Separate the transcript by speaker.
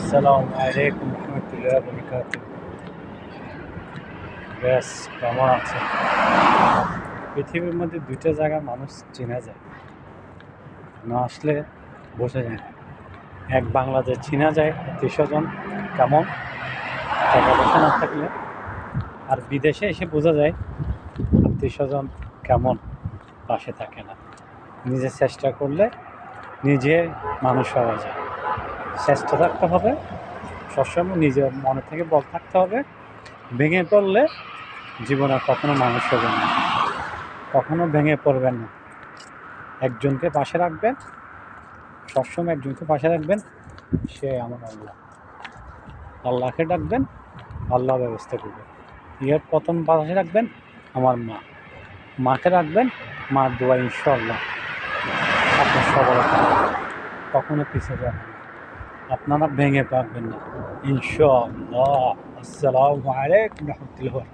Speaker 1: আসসালামু আলাইকুম রহমতুল্লাহ বরকাত। ব্যাস কেমন আছে? পৃথিবীর মধ্যে দুইটা জায়গা মানুষ চেনা যায়, না আসলে বোঝা যায় না। এক বাংলাদেশ চেনা যায় আত্মীয় স্বজন কেমন, টাকা পয়সা না থাকলে। আর বিদেশে এসে বোঝা যায় আত্মীয় স্বজন কেমন, পাশে থাকে না। নিজে চেষ্টা করলে নিজে মানুষ হওয়া যায়। চেষ্টা থাকতে হবে, সবসময় নিজের মনে থেকে বল থাকতে হবে। ভেঙে পড়লে জীবনে কখনো মানুষ হবে না, কখনো ভেঙে পড়বেন না। একজনকে পাশে রাখবেন, সবসময় একজনকে পাশে রাখবেন, সে আমার আল্লাহ। আল্লাহকে ডাকবেন, আল্লাহ ব্যবস্থা করবেন। এর প্রথম পাশে রাখবেন আমার মা, মাকে রাখবেন, মার দোয়া ইনশাআল্লাহ আপনার সফলতা হবে। কখনো পিছিয়ে যাবেন না, আপনারা ভেঙে পারবেন না ইনশাআল্লাহ। আসসালামু আলাইকুম রহমতুল্লাহ।